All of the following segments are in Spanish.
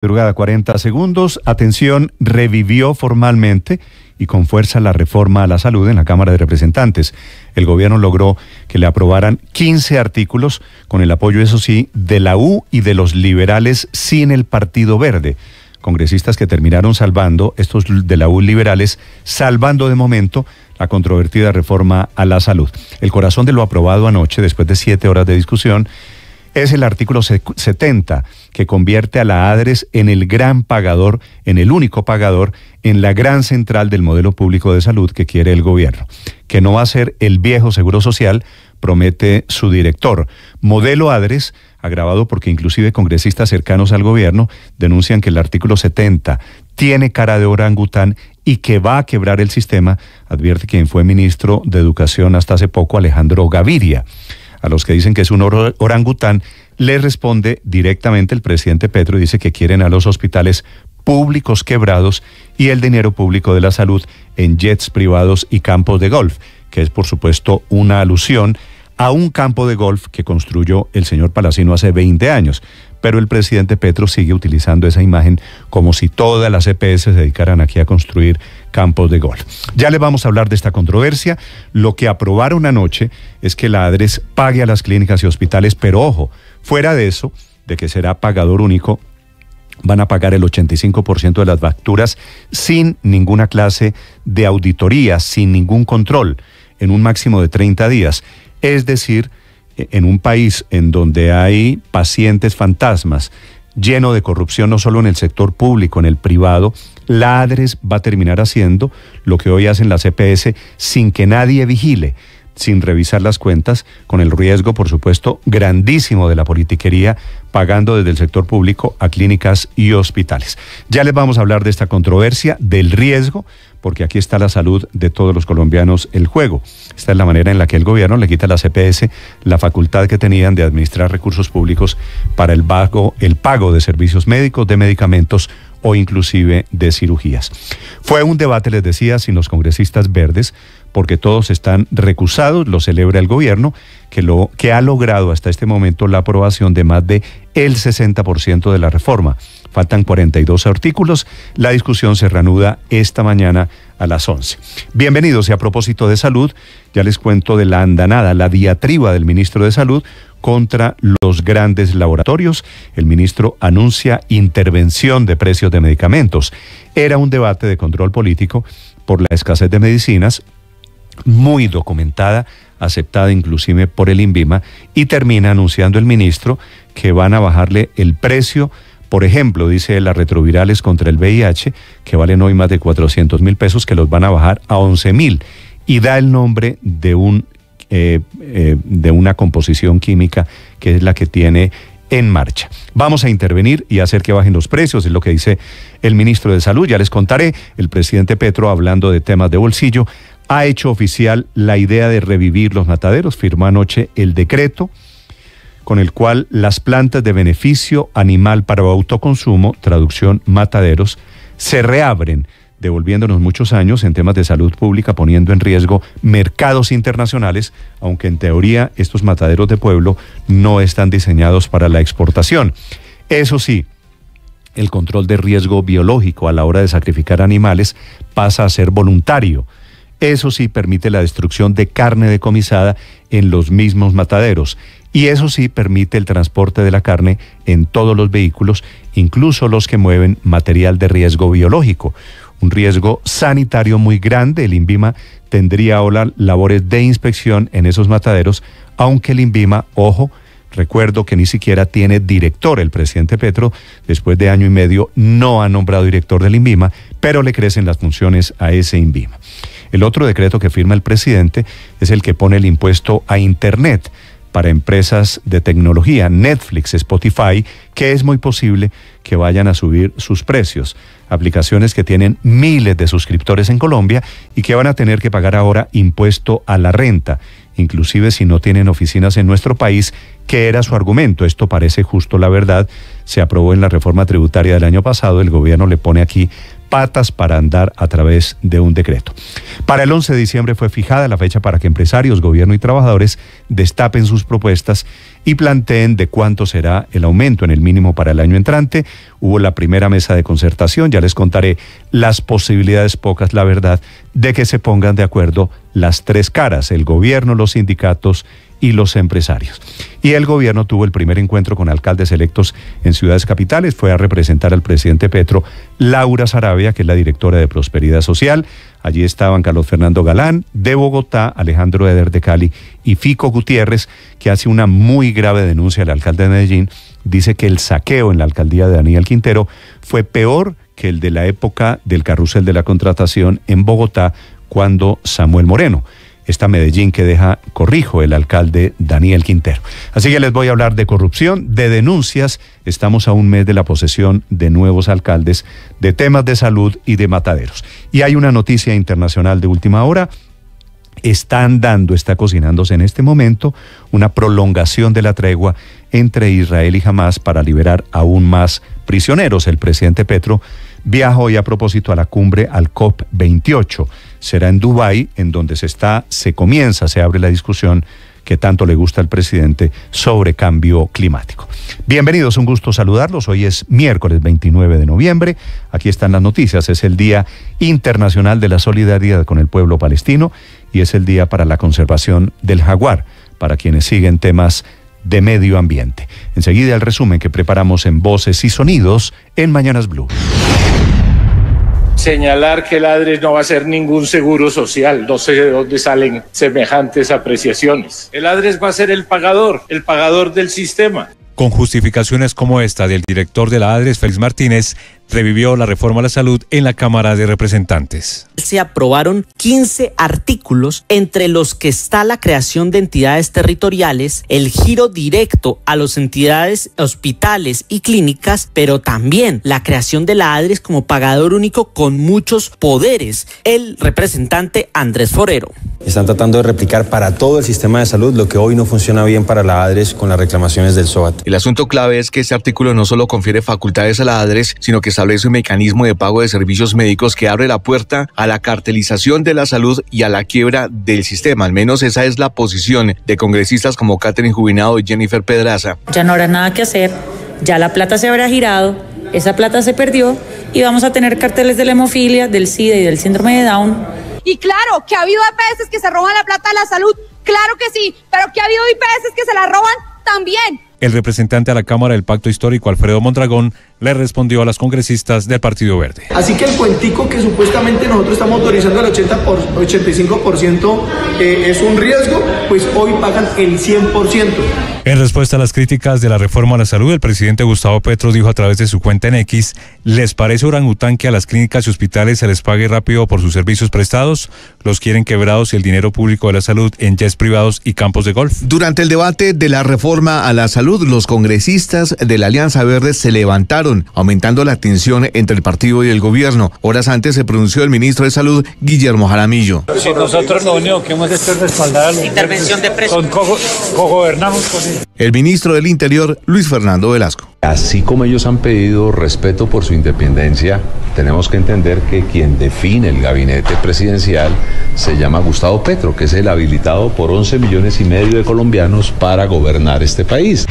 Madrugada 40 segundos. Atención, revivió formalmente y con fuerza la reforma a la salud en la Cámara de Representantes. El gobierno logró que le aprobaran 15 artículos con el apoyo, eso sí, de la U y de los liberales sin el Partido Verde. Congresistas que terminaron salvando, estos de la U liberales, salvando de momento la controvertida reforma a la salud. El corazón de lo aprobado anoche, después de 7 horas de discusión, es el artículo 70, que convierte a la ADRES en el gran pagador, en el único pagador, en la gran central del modelo público de salud que quiere el gobierno, que no va a ser el viejo Seguro Social, promete su director. Modelo ADRES, agravado porque inclusive congresistas cercanos al gobierno denuncian que el artículo 70 tiene cara de orangután y que va a quebrar el sistema, advierte quien fue ministro de Educación hasta hace poco, Alejandro Gaviria. A los que dicen que es un orangután, le responde directamente el presidente Petro y dice que quieren a los hospitales públicos quebrados y el dinero público de la salud en jets privados y campos de golf, que es por supuesto una alusión a un campo de golf que construyó el señor Palacino hace 20 años. Pero el presidente Petro sigue utilizando esa imagen como si todas las EPS se dedicaran aquí a construir campos de golf. Ya les vamos a hablar de esta controversia. Lo que aprobaron anoche es que la ADRES pague a las clínicas y hospitales, pero ojo, fuera de eso, de que será pagador único, van a pagar el 85% de las facturas sin ninguna clase de auditoría, sin ningún control, en un máximo de 30 días. Es decir, en un país en donde hay pacientes fantasmas, lleno de corrupción no solo en el sector público, en el privado, la ADRES va a terminar haciendo lo que hoy hacen las EPS sin que nadie vigile, sin revisar las cuentas, con el riesgo, por supuesto, grandísimo de la politiquería, pagando desde el sector público a clínicas y hospitales. Ya les vamos a hablar de esta controversia, del riesgo, porque aquí está la salud de todos los colombianos el juego. Esta es la manera en la que el gobierno le quita a las EPS la facultad que tenían de administrar recursos públicos para el pago de servicios médicos, de medicamentos o inclusive de cirugías. Fue un debate, les decía, sin los congresistas verdes, porque todos están recusados, lo celebra el gobierno, que ha logrado hasta este momento la aprobación de más de el 60% de la reforma. Faltan 42 artículos, la discusión se reanuda esta mañana a las 11. Bienvenidos, y a propósito de salud, ya les cuento de la andanada, la diatriba del ministro de Salud contra los grandes laboratorios. El ministro anuncia intervención de precios de medicamentos. Era un debate de control político por la escasez de medicinas, muy documentada, aceptada inclusive por el INVIMA, y termina anunciando el ministro que van a bajarle el precio. Por ejemplo, dice las retrovirales contra el VIH, que valen hoy más de 400.000 pesos, que los van a bajar a 11.000, y da el nombre de una composición química que es la que tiene en marcha. Vamos a intervenir y hacer que bajen los precios, es lo que dice el ministro de Salud. Ya les contaré, el presidente Petro, hablando de temas de bolsillo, ha hecho oficial la idea de revivir los mataderos. Firmó anoche el decreto con el cual las plantas de beneficio animal para autoconsumo, traducción mataderos, se reabren, devolviéndonos muchos años en temas de salud pública, poniendo en riesgo mercados internacionales, aunque en teoría estos mataderos de pueblo no están diseñados para la exportación. Eso sí, el control de riesgo biológico a la hora de sacrificar animales pasa a ser voluntario. Eso sí permite la destrucción de carne decomisada en los mismos mataderos. Y eso sí permite el transporte de la carne en todos los vehículos, incluso los que mueven material de riesgo biológico. Un riesgo sanitario muy grande. El INVIMA tendría ahora labores de inspección en esos mataderos, aunque el INVIMA, ojo, recuerdo que ni siquiera tiene director. El presidente Petro, después de año y medio, no ha nombrado director del INVIMA, pero le crecen las funciones a ese INVIMA. El otro decreto que firma el presidente es el que pone el impuesto a Internet para empresas de tecnología, Netflix, Spotify, que es muy posible que vayan a subir sus precios. Aplicaciones que tienen miles de suscriptores en Colombia y que van a tener que pagar ahora impuesto a la renta, inclusive si no tienen oficinas en nuestro país, que era su argumento. Esto parece justo, la verdad. Se aprobó en la reforma tributaria del año pasado, el gobierno le pone aquí patas para andar a través de un decreto. Para el 11 de diciembre fue fijada la fecha para que empresarios, gobierno y trabajadores destapen sus propuestas y planteen de cuánto será el aumento en el mínimo para el año entrante. Hubo la primera mesa de concertación, ya les contaré las posibilidades, pocas la verdad, de que se pongan de acuerdo las tres caras, el gobierno, los sindicatos y los empresarios. Y el gobierno tuvo el primer encuentro con alcaldes electos en ciudades capitales. Fue a representar al presidente Petro Laura Saravia, que es la directora de Prosperidad Social. Allí estaban Carlos Fernando Galán de Bogotá, Alejandro Eder de Cali y Fico Gutiérrez, que hace una muy grave denuncia al alcalde de Medellín. Dice que el saqueo en la alcaldía de Daniel Quintero fue peor que el de la época del carrusel de la contratación en Bogotá, cuando Samuel Moreno. Esta Medellín que deja, corrijo, el alcalde Daniel Quintero. Así que les voy a hablar de corrupción, de denuncias. Estamos a un mes de la posesión de nuevos alcaldes, de temas de salud y de mataderos. Y hay una noticia internacional de última hora. Está cocinándose en este momento una prolongación de la tregua entre Israel y Hamás para liberar aún más prisioneros. El presidente Petro viaja hoy a propósito a la cumbre al COP28. Será en Dubái, en donde se abre la discusión que tanto le gusta al presidente sobre cambio climático. Bienvenidos, un gusto saludarlos. Hoy es miércoles 29 de noviembre. Aquí están las noticias. Es el Día Internacional de la Solidaridad con el Pueblo Palestino y es el Día para la Conservación del Jaguar, para quienes siguen temas de medio ambiente. Enseguida el resumen que preparamos en Voces y Sonidos en Mañanas Blue. Señalar que el ADRES no va a ser ningún seguro social, no sé de dónde salen semejantes apreciaciones. El ADRES va a ser el pagador del sistema. Con justificaciones como esta del director de la ADRES, Félix Martínez, revivió la reforma a la salud en la Cámara de Representantes. Se aprobaron 15 artículos, entre los que está la creación de entidades territoriales, el giro directo a las entidades, hospitales y clínicas, pero también la creación de la ADRES como pagador único con muchos poderes. El representante Andrés Forero. Están tratando de replicar para todo el sistema de salud lo que hoy no funciona bien para la ADRES con las reclamaciones del SOAT. El asunto clave es que este artículo no solo confiere facultades a la ADRES, sino que establece un mecanismo de pago de servicios médicos que abre la puerta a la cartelización de la salud y a la quiebra del sistema. Al menos esa es la posición de congresistas como Catherine Jubinado y Jennifer Pedraza. Ya no habrá nada que hacer, ya la plata se habrá girado, esa plata se perdió y vamos a tener carteles de la hemofilia, del SIDA y del síndrome de Down. Y claro, que ha habido EPS que se roban la plata de la salud, claro que sí, pero que ha habido IPS que se la roban también. El representante a la Cámara del Pacto Histórico, Alfredo Mondragón, le respondió a las congresistas del Partido Verde. Así que el cuentico que supuestamente nosotros estamos autorizando el 85% es un riesgo, pues hoy pagan el 100%. En respuesta a las críticas de la reforma a la salud, el presidente Gustavo Petro dijo a través de su cuenta en X: ¿les parece orangután que a las clínicas y hospitales se les pague rápido por sus servicios prestados? Los quieren quebrados y el dinero público de la salud en jets privados y campos de golf. Durante el debate de la reforma a la salud, los congresistas de la Alianza Verde se levantaron, aumentando la tensión entre el partido y el gobierno. Horas antes se pronunció el ministro de Salud, Guillermo Jaramillo. Si nosotros lo único que hemos hecho es respaldar a los intervención de precios. Cogobernamos con ellos. El ministro del Interior, Luis Fernando Velasco. Así como ellos han pedido respeto por su independencia, tenemos que entender que quien define el gabinete presidencial se llama Gustavo Petro, que es el habilitado por 11,5 millones de colombianos para gobernar este país.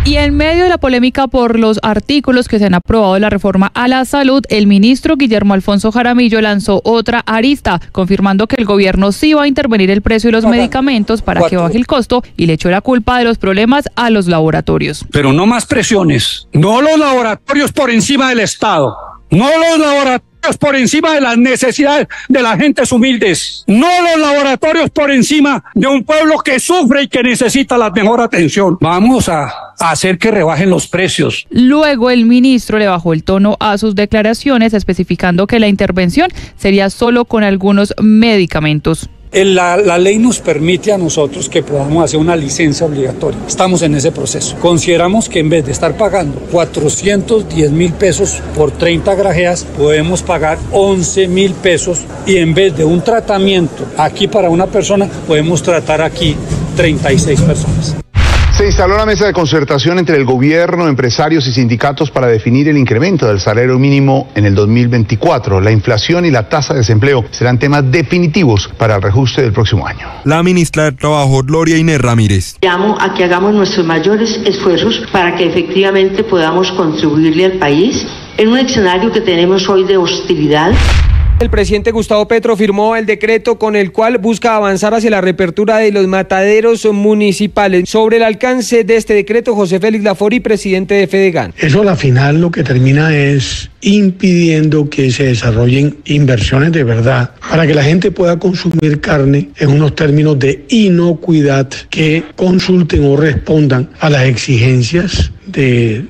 Y en medio de la polémica por los artículos que se han aprobado de la reforma a la salud, el ministro Guillermo Alfonso Jaramillo lanzó otra arista, confirmando que el gobierno sí va a intervenir el precio de los medicamentos para que baje el costo, y le echó la culpa de los problemas a los laboratorios. Pero no más presiones, no los laboratorios por encima del Estado, no los laboratorios por encima de las necesidades de las gentes humildes, no los laboratorios por encima de un pueblo que sufre y que necesita la mejor atención. Vamos a hacer que rebajen los precios. Luego el ministro le bajó el tono a sus declaraciones, especificando que la intervención sería solo con algunos medicamentos. La ley nos permite a nosotros que podamos hacer una licencia obligatoria. Estamos en ese proceso. Consideramos que en vez de estar pagando 410.000 pesos por 30 grajeas, podemos pagar 11.000 pesos, y en vez de un tratamiento aquí para una persona, podemos tratar aquí 36 personas. Sí, instaló la mesa de concertación entre el gobierno, empresarios y sindicatos para definir el incremento del salario mínimo en el 2024. La inflación y la tasa de desempleo serán temas definitivos para el reajuste del próximo año. La ministra de Trabajo, Gloria Inés Ramírez. Llamo a que hagamos nuestros mayores esfuerzos para que efectivamente podamos contribuirle al país en un escenario que tenemos hoy de hostilidad. El presidente Gustavo Petro firmó el decreto con el cual busca avanzar hacia la reapertura de los mataderos municipales. Sobre el alcance de este decreto, José Félix Lafori, presidente de Fedegan. Eso a la final lo que termina es impidiendo que se desarrollen inversiones de verdad para que la gente pueda consumir carne en unos términos de inocuidad que consulten o respondan a las exigencias de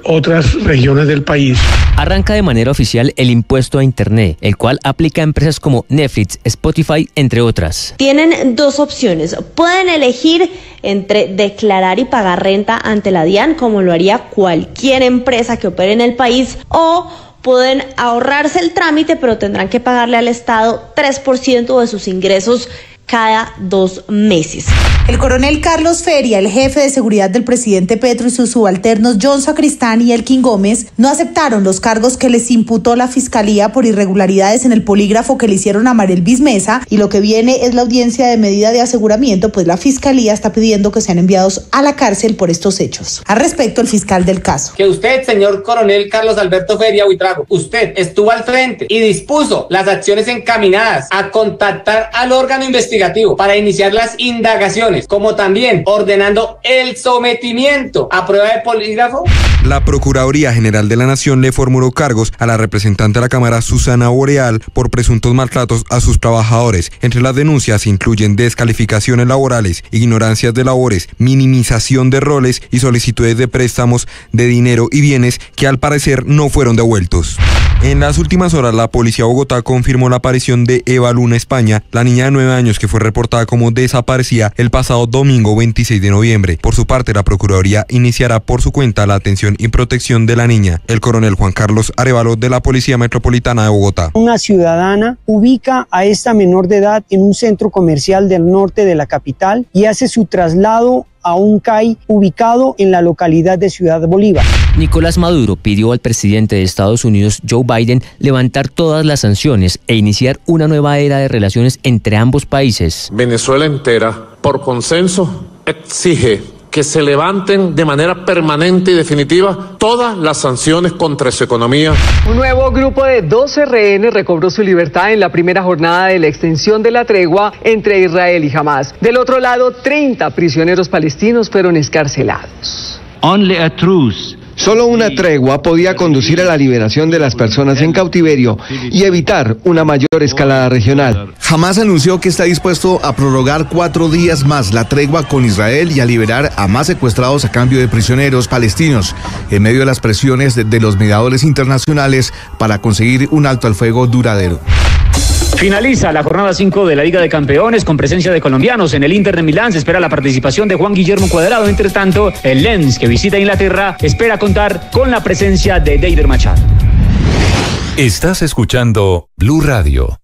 otras regiones del país. Arranca de manera oficial el impuesto a Internet, el cual aplica a empresas como Netflix, Spotify, entre otras. Tienen dos opciones. Pueden elegir entre declarar y pagar renta ante la DIAN, como lo haría cualquier empresa que opere en el país, o pueden ahorrarse el trámite, pero tendrán que pagarle al Estado 3% de sus ingresos cada 2 meses. El coronel Carlos Feria, el jefe de seguridad del presidente Petro, y sus subalternos John Sacristán y Elkin Gómez no aceptaron los cargos que les imputó la fiscalía por irregularidades en el polígrafo que le hicieron a Mariel Bismesa, y lo que viene es la audiencia de medida de aseguramiento, pues la fiscalía está pidiendo que sean enviados a la cárcel por estos hechos. Al respecto, el fiscal del caso. Que usted, señor coronel Carlos Alberto Feria Buitrago, usted estuvo al frente y dispuso las acciones encaminadas a contactar al órgano investigativo para iniciar las indagaciones, como también ordenando el sometimiento a prueba de polígrafo. La Procuraduría General de la Nación le formuló cargos a la representante de la Cámara, Susana Boreal, por presuntos maltratos a sus trabajadores. Entre las denuncias se incluyen descalificaciones laborales, ignorancias de labores, minimización de roles y solicitudes de préstamos de dinero y bienes que al parecer no fueron devueltos. En las últimas horas, la policía de Bogotá confirmó la aparición de Eva Luna España, la niña de 9 años que fue reportada como desaparecida el pasado domingo 26 de noviembre. Por su parte, la Procuraduría iniciará por su cuenta la atención y protección de la niña. El coronel Juan Carlos Arévalo, de la Policía Metropolitana de Bogotá. Una ciudadana ubica a esta menor de edad en un centro comercial del norte de la capital y hace su traslado a un CAI ubicado en la localidad de Ciudad Bolívar. Nicolás Maduro pidió al presidente de Estados Unidos, Joe Biden, levantar todas las sanciones e iniciar una nueva era de relaciones entre ambos países. Venezuela entera, por consenso, exige que se levanten de manera permanente y definitiva todas las sanciones contra su economía. Un nuevo grupo de 12 rehenes recobró su libertad en la primera jornada de la extensión de la tregua entre Israel y Hamás. Del otro lado, 30 prisioneros palestinos fueron excarcelados. Only a truce. Solo una tregua podía conducir a la liberación de las personas en cautiverio y evitar una mayor escalada regional. Hamás anunció que está dispuesto a prorrogar 4 días más la tregua con Israel y a liberar a más secuestrados a cambio de prisioneros palestinos, en medio de las presiones de los mediadores internacionales para conseguir un alto al fuego duradero. Finaliza la jornada 5 de la Liga de Campeones con presencia de colombianos. En el Inter de Milán se espera la participación de Juan Guillermo Cuadrado. Entre tanto, el Lens, que visita Inglaterra, espera contar con la presencia de Deider Machado. Estás escuchando Blue Radio.